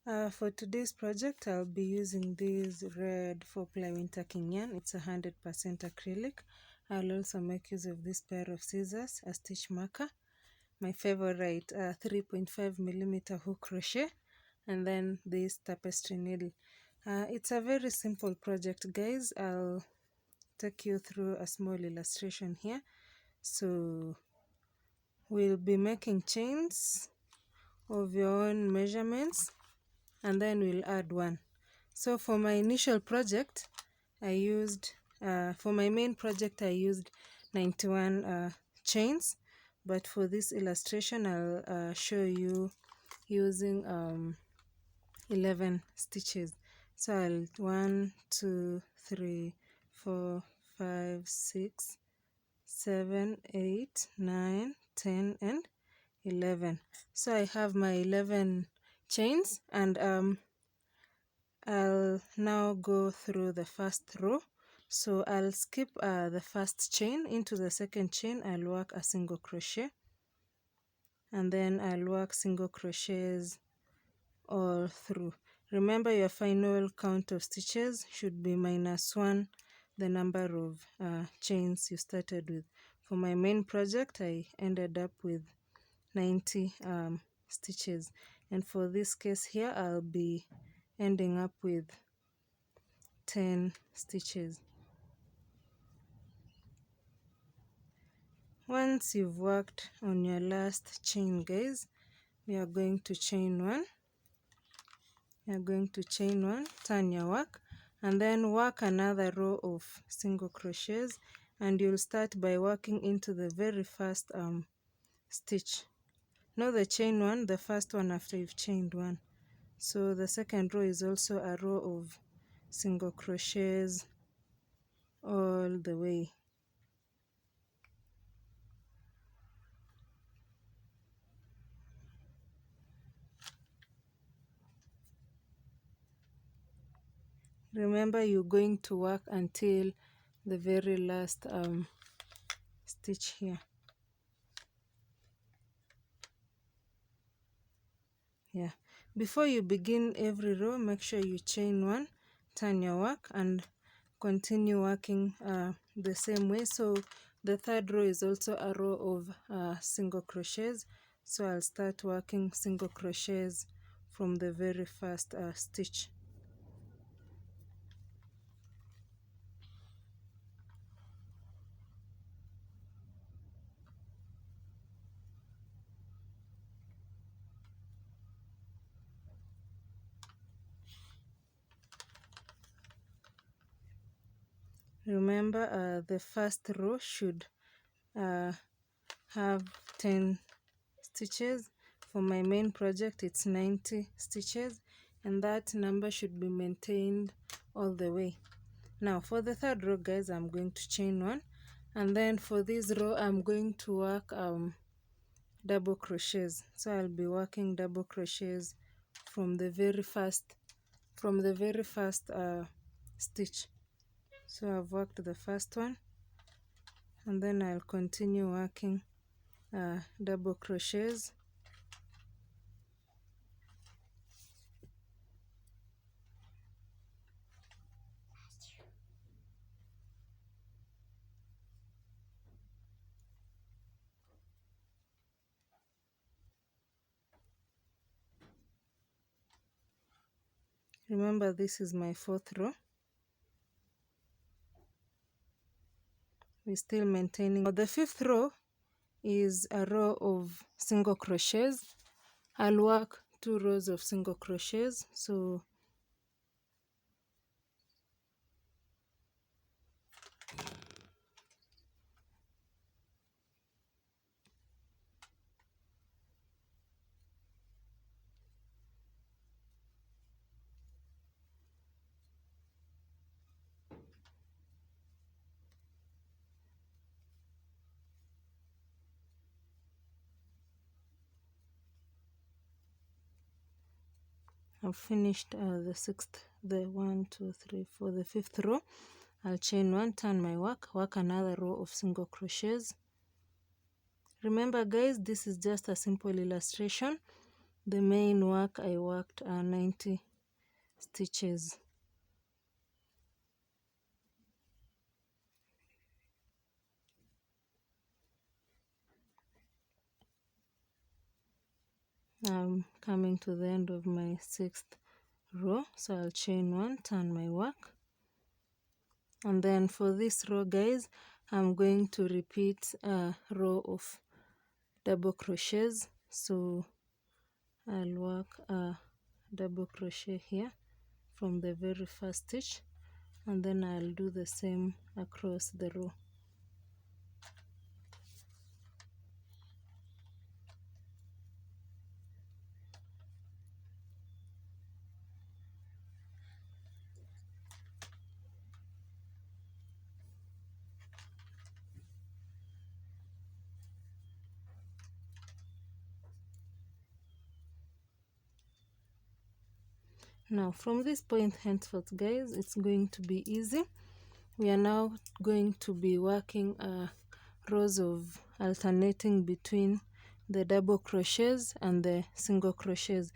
For today's project, I'll be using this red 4-ply winter king yarn. It's 100% acrylic. I'll also make use of this pair of scissors, a stitch marker, my favorite 3.5mm hook crochet, and then this tapestry needle. It's a very simple project, guys. I'll take you through a small illustration here. So we'll be making chains of your own measurements, and then we'll add one. So for my initial project, I used for my main project I used 91 chains, but for this illustration I'll show you using 11 stitches. So I'll 1 2 3 4 5 6 7 8 9 10 and 11. So I have my 11 chains, and I'll now go through the first row. So I'll skip the first chain. Into the second chain I'll work a single crochet, and then I'll work single crochets all through. Remember, your final count of stitches should be -1 the number of chains you started with. For my main project I ended up with 90 stitches, and for this case here I'll be ending up with 10 stitches. Once you've worked on your last chain, guys, we are going to chain one. You're going to chain one, turn your work, and then work another row of single crochets, and you'll start by working into the very first stitch. Not the chain one, the first one after you've chained one. So the second row is also a row of single crochets all the way. Remember, you're going to work until the very last stitch here. Yeah, before you begin every row, make sure you chain one, turn your work, and continue working the same way. So the third row is also a row of single crochets. So I'll start working single crochets from the very first stitch. Remember, the first row should have 10 stitches. For my main project it's 90 stitches, and that number should be maintained all the way. Now for the third row, guys, I'm going to chain one, and then for this row I'm going to work double crochets. So I'll be working double crochets from the very first stitch. So I've worked the first one, and then I'll continue working double crochets. Remember, this is my fourth row. We're still maintaining. The fifth row is a row of single crochets. I'll work 2 rows of single crochets. So I've finished the fifth row. I'll chain one, turn my work another row of single crochets. Remember, guys, this is just a simple illustration. the main work I worked 90 stitches. I'm coming to the end of my 6th row, so I'll chain 1, turn my work, and then for this row, guys, I'm going to repeat a row of double crochets. So I'll work a double crochet here from the very first stitch, and then I'll do the same across the row. Now from this point henceforth, guys, it's going to be easy. We are now going to be working rows of alternating between the double crochets and the single crochets.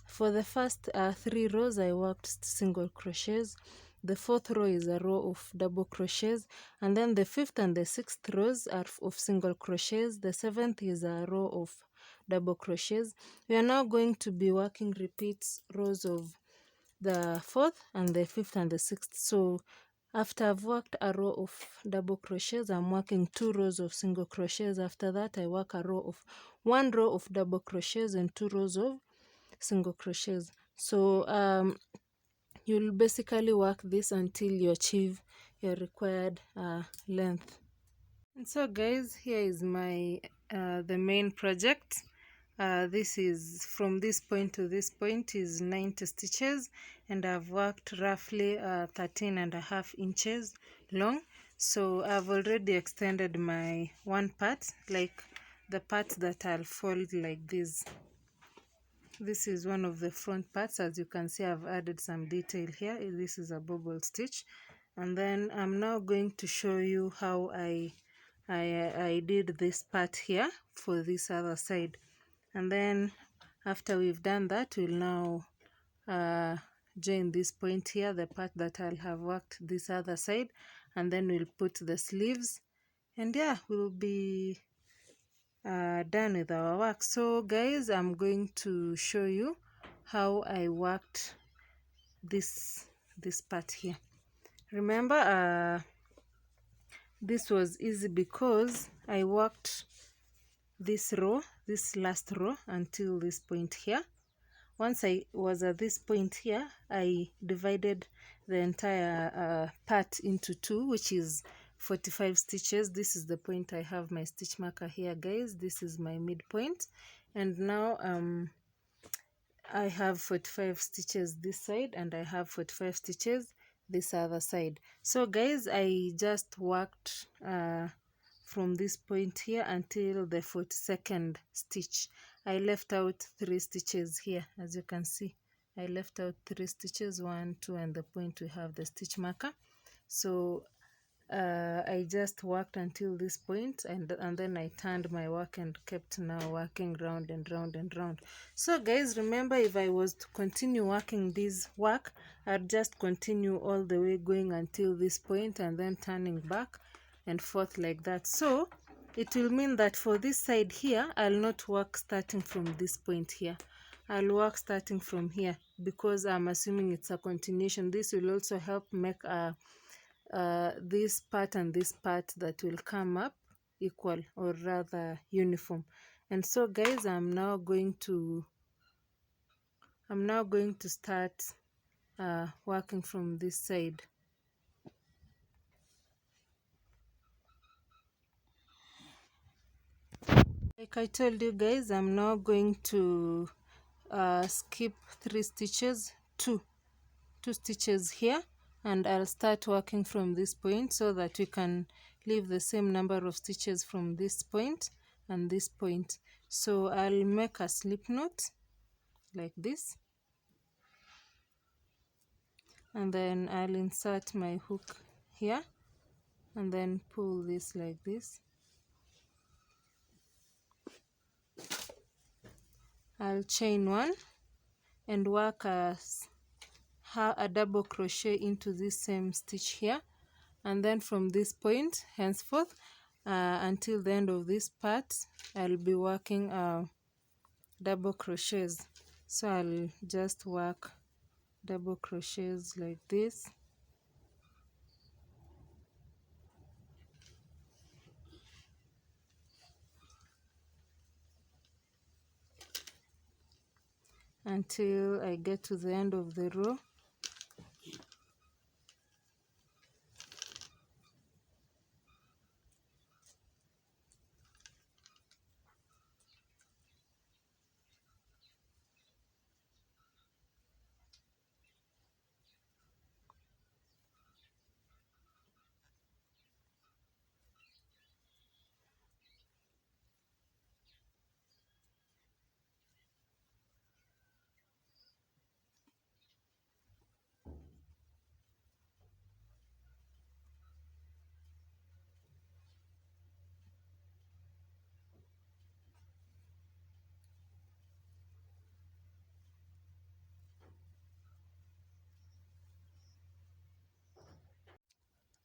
For the first 3 rows I worked single crochets, the 4th row is a row of double crochets, and then the 5th and the 6th rows are of single crochets, the 7th is a row of double crochets. We are now going to be working repeats rows of the 4th and the 5th and the 6th. So after I've worked a row of double crochets, I'm working 2 rows of single crochets. After that I work a row of 1 row of double crochets and 2 rows of single crochets. So you'll basically work this until you achieve your required length. And so guys, here is my the main project. This is from this point to this point is 90 stitches, and I've worked roughly 13.5 inches long. So I've already extended my one part, like the part that I'll fold like this. This is one of the front parts. As you can see, I've added some detail here. This is a bubble stitch, and then I'm now going to show you how I did this part here for this other side. And then after we've done that, we'll now join this point here, the part that I'll have worked this other side, and then we'll put the sleeves, and yeah, we'll be done with our work. So guys, I'm going to show you how I worked this part here. Remember, this was easy because I worked this row, this last row, until this point here. Once I was at this point here, I divided the entire part into 2, which is 45 stitches. This is the point I have my stitch marker here, guys. This is my midpoint, and now I have 45 stitches this side, and I have 45 stitches this other side. So guys, I just worked from this point here until the 42nd stitch. I left out 3 stitches here, as you can see. I left out 3 stitches, 1, 2, and the point we have the stitch marker. So I just worked until this point, and then I turned my work and kept now working round and round and round. So guys, remember, if I was to continue working this work, I'd just continue all the way going until this point and then turning back and forth like that. So it will mean that for this side here, I'll not work starting from this point here. I'll work starting from here because I'm assuming it's a continuation. This will also help make this part and this part that will come up equal, or rather uniform. And so guys, I'm now going to start working from this side. Like I told you guys, I'm now going to skip 3 stitches, two stitches here, and I'll start working from this point so that we can leave the same number of stitches from this point and this point. So I'll make a slip knot like this, and then I'll insert my hook here and then pull this like this, I'll chain 1 and work a double crochet into this same stitch here, and then from this point henceforth until the end of this part I'll be working double crochets. So I'll just work double crochets like this, until I get to the end of the row.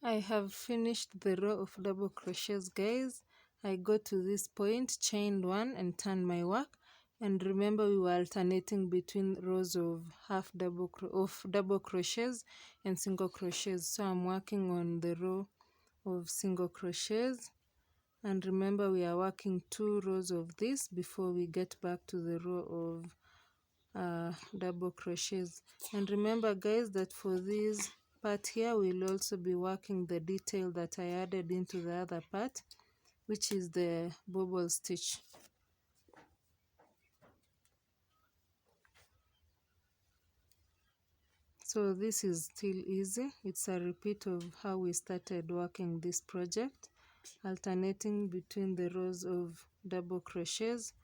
I have finished the row of double crochets, guys. I got to this point, chained 1 and turned my work. And remember, we were alternating between rows of double crochets and single crochets. So I'm working on the row of single crochets. And remember, we are working 2 rows of this before we get back to the row of double crochets. And remember, guys, that for this part here we'll also be working the detail that I added into the other part, which is the bobble stitch. So this is still easy. It's a repeat of how we started working this project, alternating between the rows of double crochets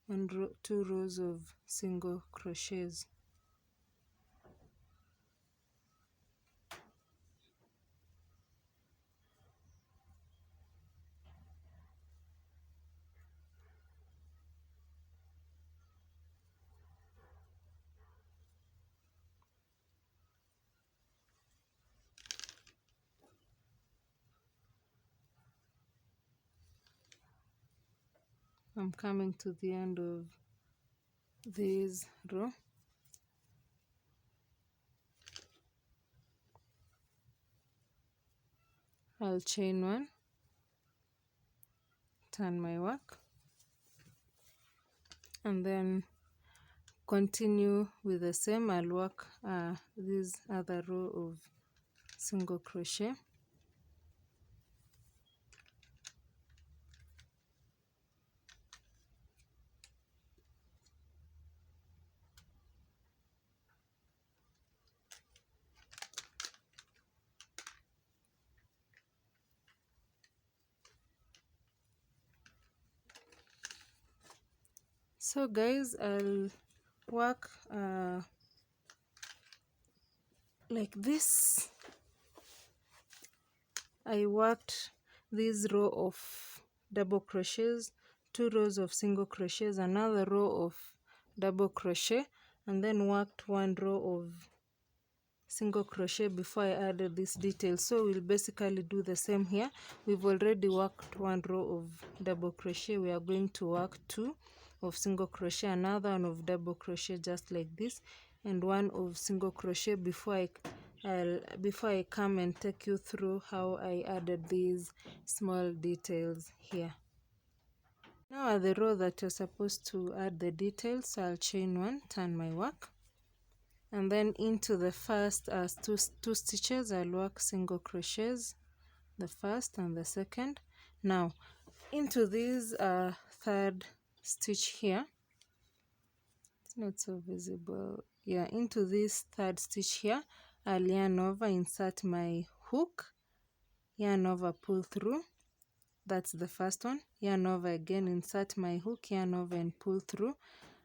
and 2 rows of single crochets. I'm coming to the end of this row. I'll chain 1, turn my work, and then continue with the same. I'll work this other row of single crochet. So guys, I'll work like this. I worked this row of double crochets, 2 rows of single crochets, another row of double crochet, and then worked 1 row of single crochet before I added this detail. So we'll basically do the same here. We've already worked 1 row of double crochet. We are going to work 2 of single crochet, another one of double crochet just like this, and 1 of single crochet before I come and take you through how I added these small details here. Now are the row that you're supposed to add the details. So I'll chain 1, turn my work, and then into the first two stitches I'll work single crochets, the first and the second. Now into this third stitch here, it's not so visible, yeah, into this third stitch here I'll yarn over, insert my hook, yarn over, pull through. That's the first one. Yarn over again, insert my hook, yarn over and pull through,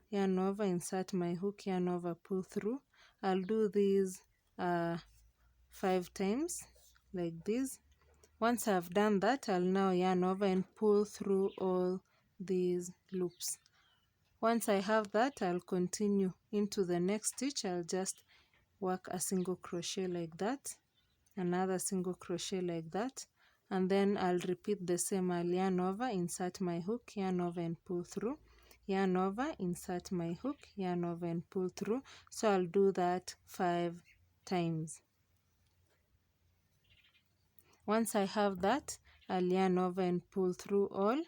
yarn over, insert my hook, yarn over, pull through. I'll do these 5 times like this. Once I've done that, I'll now yarn over and pull through all these loops. Once I have that, I'll continue into the next stitch. I'll just work a single crochet like that, another single crochet like that, and then I'll repeat the same. I'll yarn over, insert my hook, yarn over and pull through, yarn over, insert my hook, yarn over and pull through. So I'll do that 5 times. Once I have that, I'll yarn over and pull through all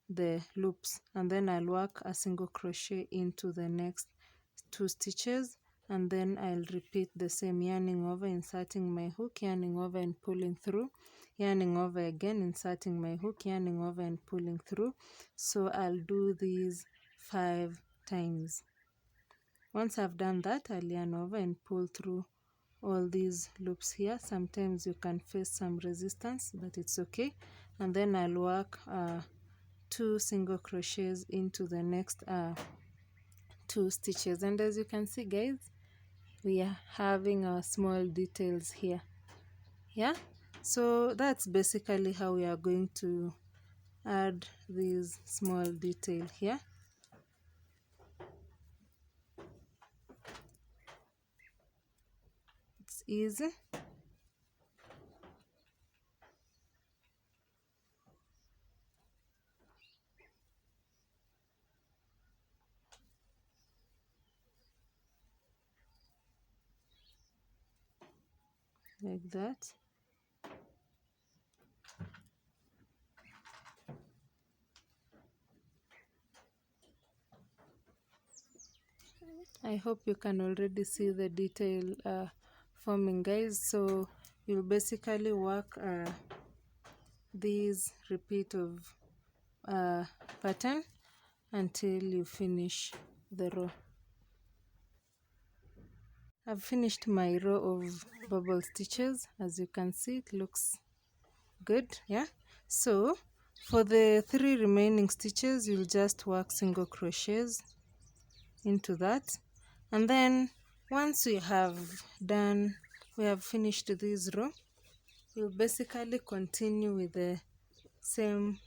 the loops, and then I'll work a single crochet into the next 2 stitches, and then I'll repeat the same, yarning over, inserting my hook, yarning over and pulling through, yarning over again, inserting my hook, yarning over and pulling through. So I'll do these 5 times. Once I've done that, I'll yarn over and pull through all these loops here. Sometimes you can face some resistance, but it's okay. And then I'll work 2 single crochets into the next 2 stitches. And as you can see, guys, we are having our small details here. Yeah, so that's basically how we are going to add this small detail here. It's easy. Like that. I hope you can already see the detail forming, guys. So you'll basically work this repeat of pattern until you finish the row. I've finished my row of bubble stitches. As you can see, it looks good. Yeah, so for the 3 remaining stitches, you'll just work single crochets into that, and then once we have finished this row, we'll basically continue with the same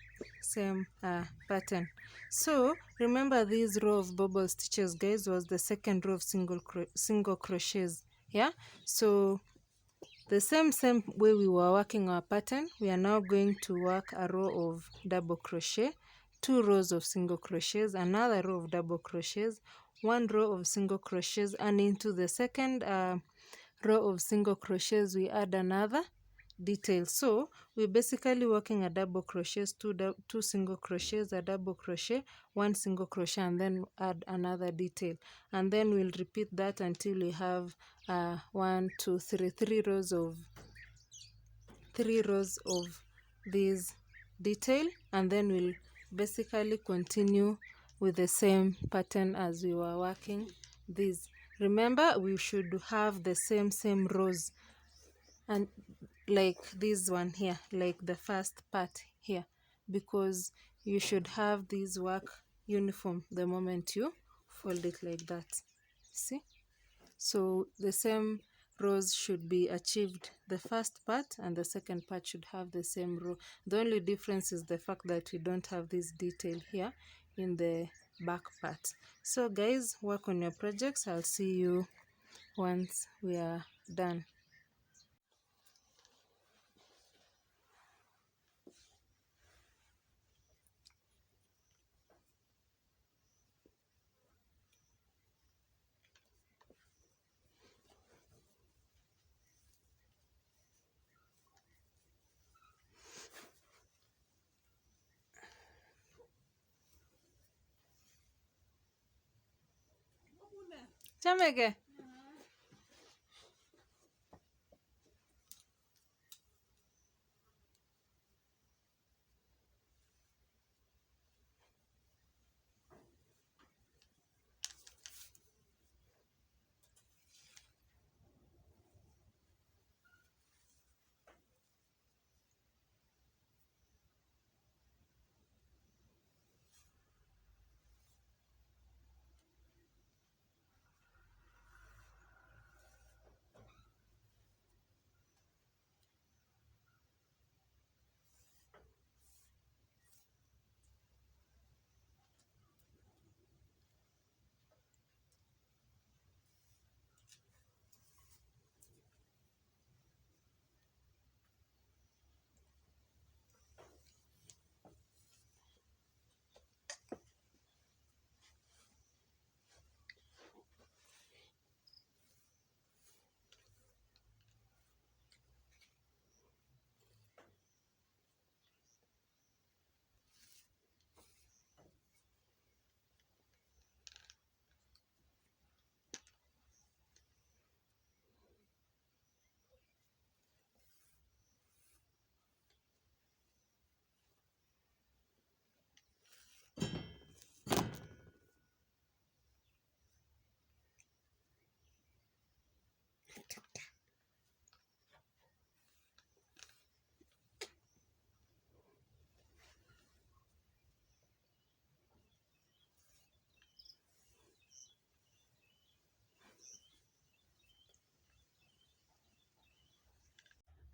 pattern. So remember, this row of bubble stitches, guys, was the second row of single crochets. Yeah, so the same way we were working our pattern, we are now going to work a row of double crochet, 2 rows of single crochets, another row of double crochets, 1 row of single crochets, and into the second row of single crochets we add another detail. So we're basically working a double crochets, 2 single crochets, a double crochet, 1 single crochet, and then add another detail, and then we'll repeat that until we have 3 rows of this detail, and then we'll basically continue with the same pattern as we were working this. Remember, we should have the same rows, and like this one here, like the first part here, because you should have this work uniform the moment you fold it like that. See, so the same rows should be achieved. The first part and the second part should have the same row. The only difference is the fact that we don't have this detail here in the back part. So guys, work on your projects. I'll see you once we are done. Chamege.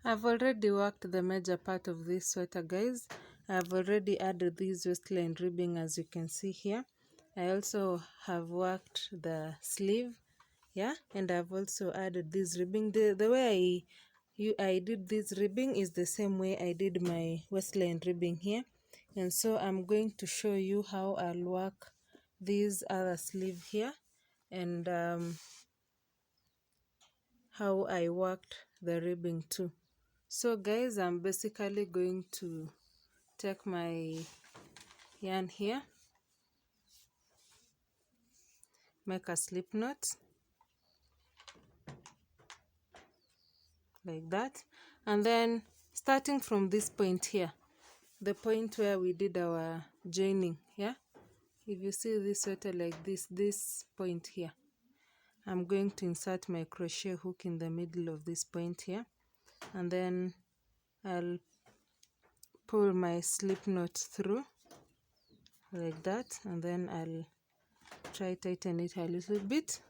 I've already worked the major part of this sweater, guys. I've already added this waistline ribbing, as you can see here. I also have worked the sleeve, yeah, and I've also added this ribbing. The way I did this ribbing is the same way I did my waistline ribbing here, and so I'm going to show you how I'll work this other sleeve here, and how I worked the ribbing too. So guys, I'm basically going to take my yarn here, make a slip knot like that, and then starting from this point here, the point where we did our joining, yeah, if you see this sweater like this point here, I'm going to insert my crochet hook in the middle of this point here, and then I'll pull my slip knot through like that, and then I'll try tighten it a little bit,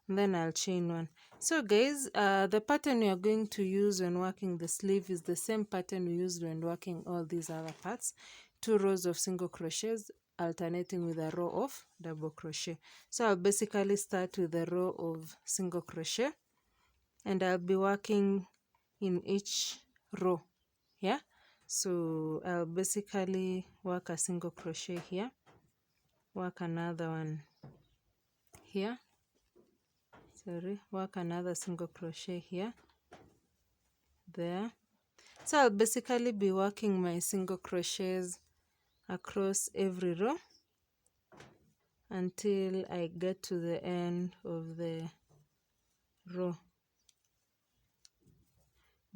and then I'll chain one. So guys, the pattern we are going to use when working the sleeve is the same pattern we used when working all these other parts. 2 rows of single crochets alternating with a row of double crochet. So I'll basically start with a row of single crochet, and I'll be working in each row, yeah. So I'll basically work a single crochet here, work another one here, work another single crochet here, there. So I'll basically be working my single crochets across every row until I get to the end of the row.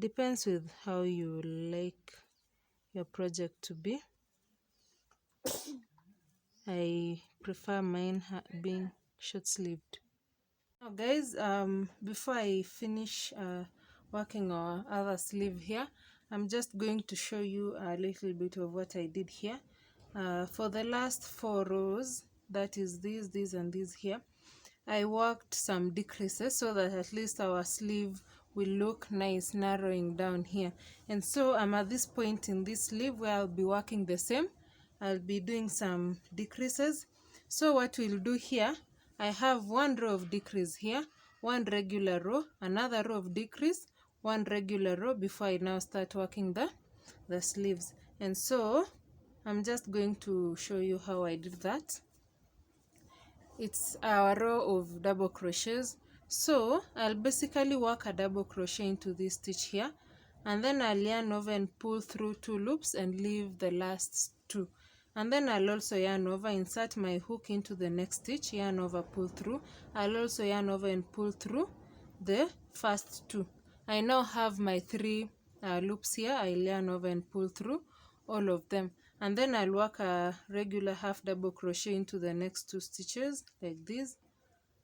Depends with how you like your project to be. I prefer mine being short-sleeved. Now guys, before I finish working our other sleeve here, I'm just going to show you a little bit of what I did here. For the last 4 rows, that is this and this here, I worked some decreases so that at least our sleeve will look nice, narrowing down here. And so I'm at this point in this sleeve where I'll be working the same. I'll be doing some decreases. So what we'll do here, I have 1 row of decrease here, 1 regular row, another row of decrease, 1 regular row before I now start working the sleeves. And so I'm just going to show you how I did that. It's a row of double crochets. So I'll basically work a double crochet into this stitch here, and then I'll yarn over and pull through 2 loops and leave the last 2. And then I'll also yarn over, insert my hook into the next stitch, yarn over, pull through. I'll also yarn over and pull through the first 2. I now have my 3 loops here. I'll yarn over and pull through all of them, and then I'll work a regular half double crochet into the next 2 stitches like this,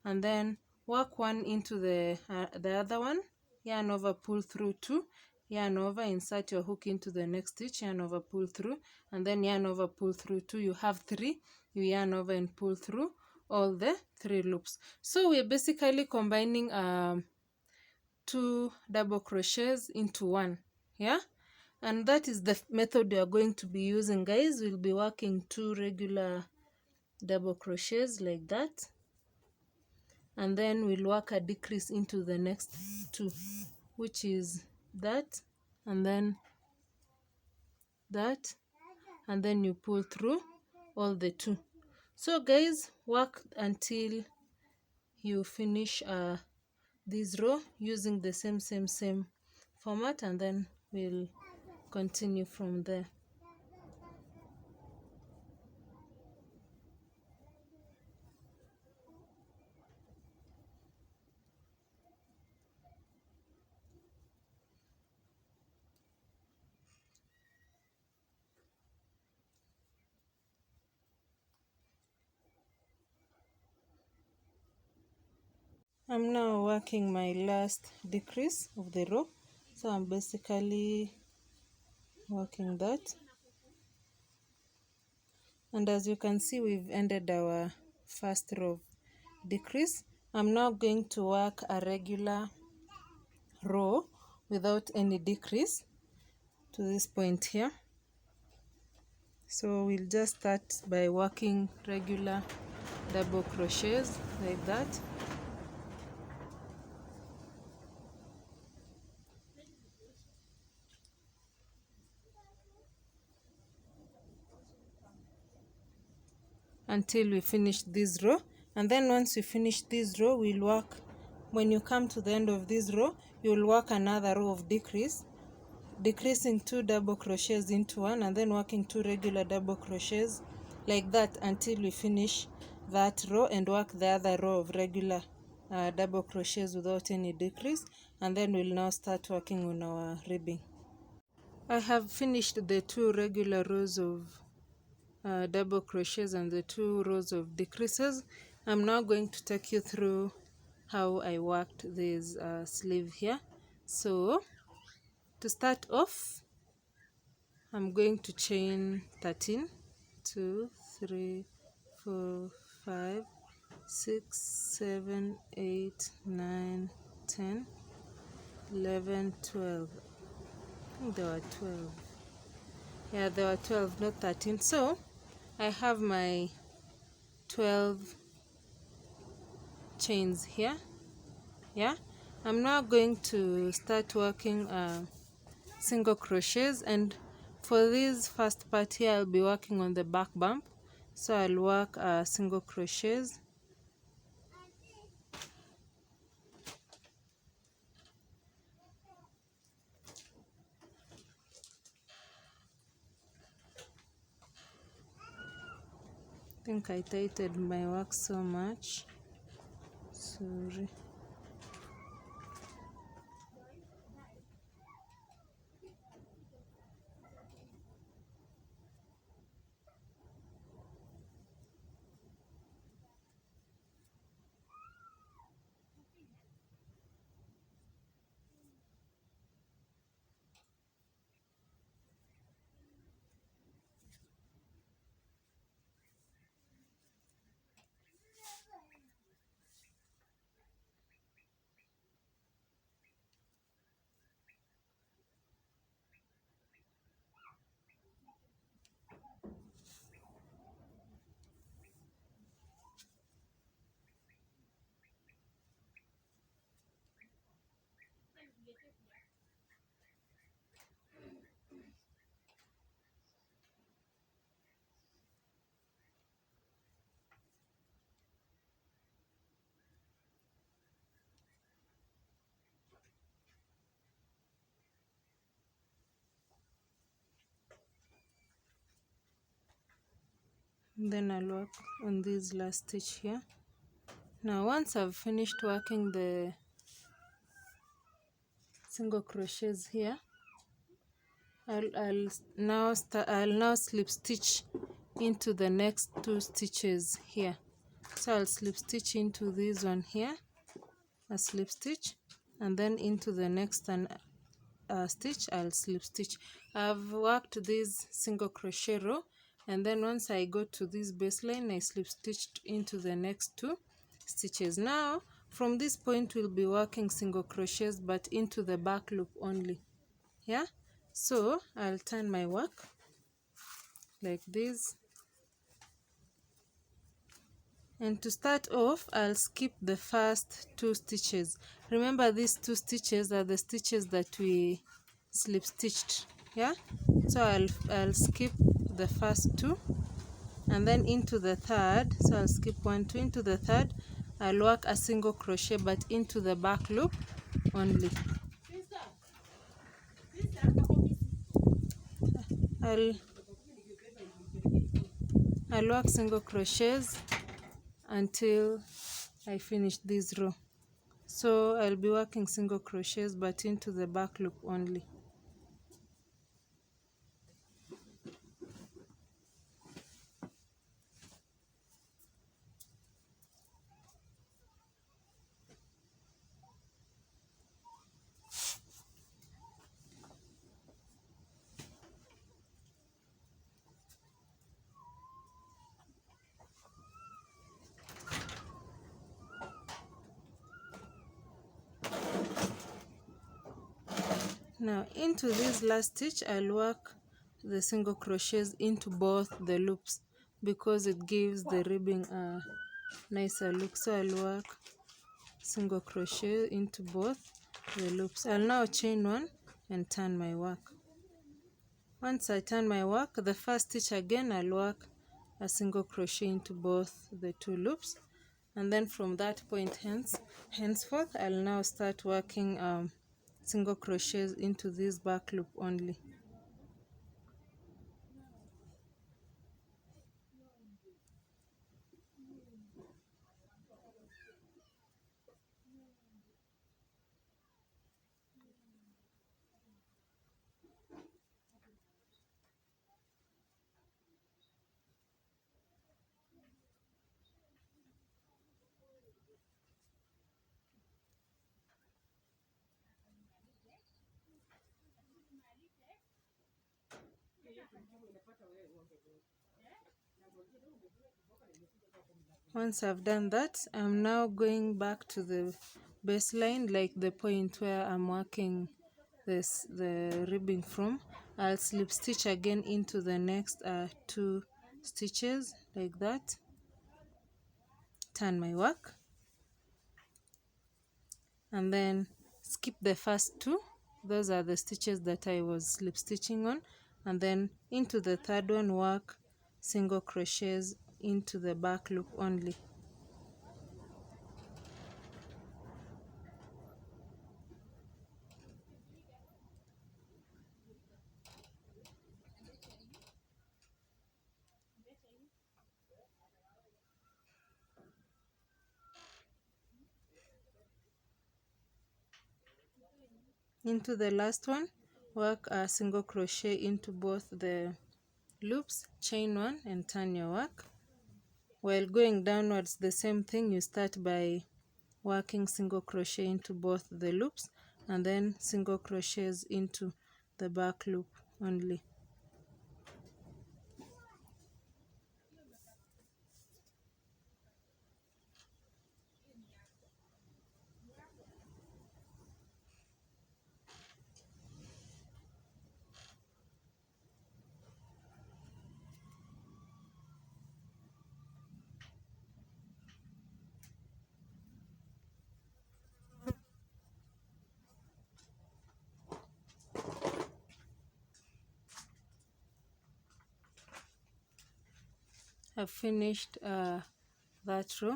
and then work 1 into the other one, yarn over, pull through 2, yarn over, insert your hook into the next stitch, yarn over, pull through, and then yarn over, pull through 2. You have 3, you yarn over and pull through all the 3 loops. So we're basically combining 2 double crochets into 1, yeah. And that is the method we are going to be using, guys. We'll be working 2 regular double crochets like that, and then we'll work a decrease into the next 2, which is that, and then that, and then you pull through all the 2. So guys, work until you finish this row using the same format, and then we'll continue from there. I'm now working my last decrease of the row, so I'm basically working that, and as you can see, we've ended our first row of decrease. I'm now going to work a regular row without any decrease to this point here. So we'll just start by working regular double crochets like that. Until we finish this row, and then once we finish this row, we'll work, when you come to the end of this row, you'll work another row of decreasing 2 double crochets into one, and then working 2 regular double crochets like that until we finish that row and work the other row of regular double crochets without any decrease, and then we'll now start working on our ribbing. I have finished the 2 regular rows of double crochets and the 2 rows of decreases. I'm now going to take you through how I worked this sleeve here. So to start off, I'm going to chain 13, 2, 3, 4, 5, 6, 7, 8, 9, 10, 11, 12. I think there were 12. Yeah, there were 12, not 13. So I have my 12 chains here. Yeah, I'm now going to start working single crochets, and for this first part here I'll be working on the back bump, so I'll work single crochets. I think I tightened my work so much, sorry. Then I'll work on this last stitch here. Now once I've finished working the single crochets here, I'll now slip stitch into the next 2 stitches here. So I'll slip stitch into this one here, a slip stitch, and then into the next stitch I'll slip stitch. I've worked this single crochet row, and then once I go to this baseline I slip stitched into the next 2 stitches. Now from this point we'll be working single crochets but into the back loop only. Yeah, so I'll turn my work like this, and to start off I'll skip the first 2 stitches. Remember, these 2 stitches are the stitches that we slip stitched. Yeah, so I'll skip the first 2 and then into the third. So I'll skip 1, 2, into the third I'll work a single crochet but into the back loop only. I'll work single crochets until I finish this row. So I'll be working single crochets but into the back loop only. Now into this last stitch I'll work the single crochets into both the loops because it gives the ribbing a nicer look. So I'll work single crochet into both the loops. I'll now chain one and turn my work. Once I turn my work, the first stitch again I'll work a single crochet into both the two loops, and then from that point henceforth I'll now start working single crochets into this back loop only. Once I've done that, I'm now going back to the baseline, like the point where I'm working the ribbing from. I'll slip stitch again into the next two stitches like that, turn my work, and then skip the first two. Those are the stitches that I was slip stitching on, and then into the third one work single crochets into the back loop only. Into the last one, work a single crochet into both the loops, chain one and turn your work. While going downwards, the same thing, you start by working single crochet into both the loops and then single crochets into the back loop only. I've finished that row.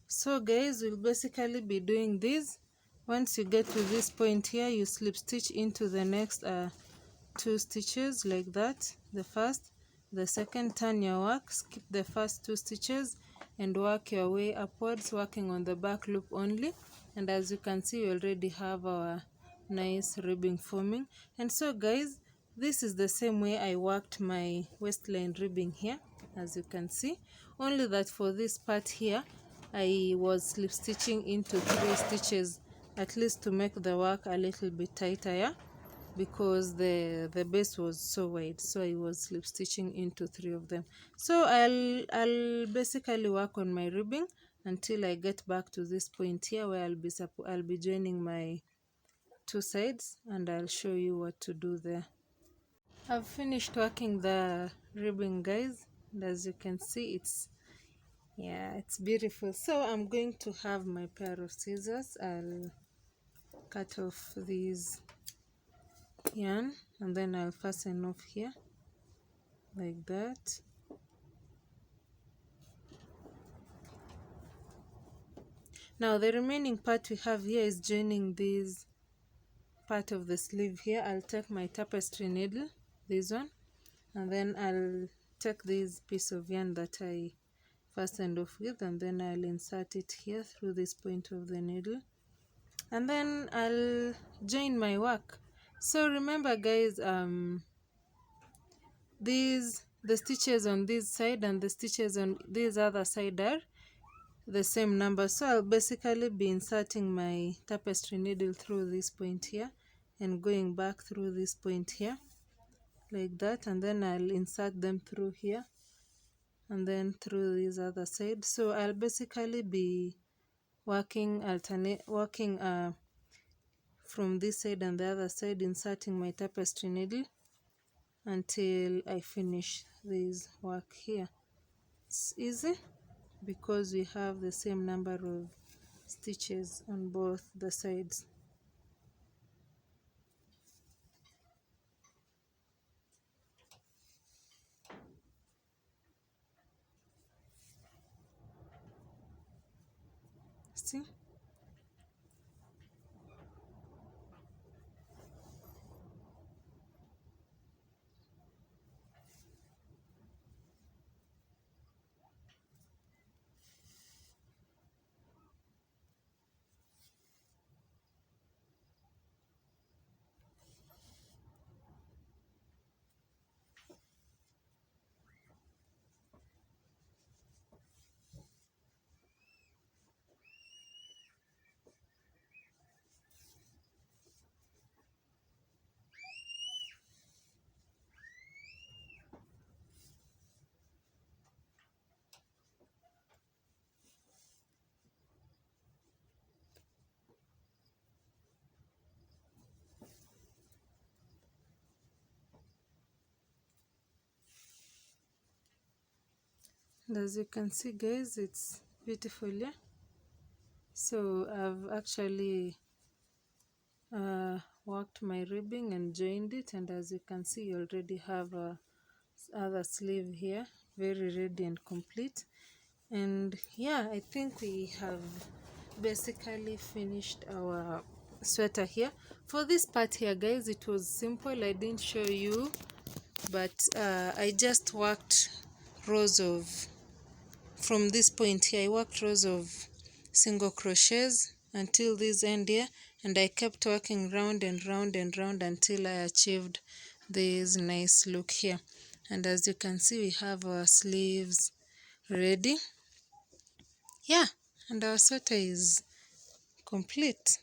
So guys, we'll basically be doing this. Once you get to this point here, you slip stitch into the next two stitches like that. The first, the second, turn your work, skip the first two stitches and work your way upwards, working on the back loop only. And as you can see, we already have our nice ribbing forming. And so guys, this is the same way I worked my waistline ribbing here, as you can see, only that for this part here I was slip stitching into 3 stitches, at least to make the work a little bit tighter, yeah? Because the base was so wide, so I was slip stitching into 3 of them. So I'll basically work on my ribbing until I get back to this point here where I'll be joining my 2 sides, and I'll show you what to do there. I've finished working the ribbing, guys, and as you can see, it's beautiful. So I'm going to have my pair of scissors. I'll cut off these yarn and then I'll fasten off here like that. Now the remaining part we have here is joining this part of the sleeve here. I'll take my tapestry needle, this one, and then I'll take this piece of yarn that I fastened off with, and then I'll insert it here through this point of the needle, and then I'll join my work. So remember guys, the stitches on this side and the stitches on this other side are the same number, so I'll basically be inserting my tapestry needle through this point here and going back through this point here like that, and then I'll insert them through here and then through this other side. So I'll basically be working from this side and the other side, inserting my tapestry needle until I finish this work here. It's easy because we have the same number of stitches on both the sides. See? And as you can see, guys, it's beautiful, yeah? So I've actually worked my ribbing and joined it, and as you can see, you already have a other sleeve here, very ready and complete. And yeah, I think we have basically finished our sweater here. For this part here, guys, it was simple. I didn't show you, but I just worked rows of, from this point here, I worked rows of single crochets until this end here, and I kept working round and round and round until I achieved this nice look here. And as you can see, we have our sleeves ready. Yeah, and our sweater is complete.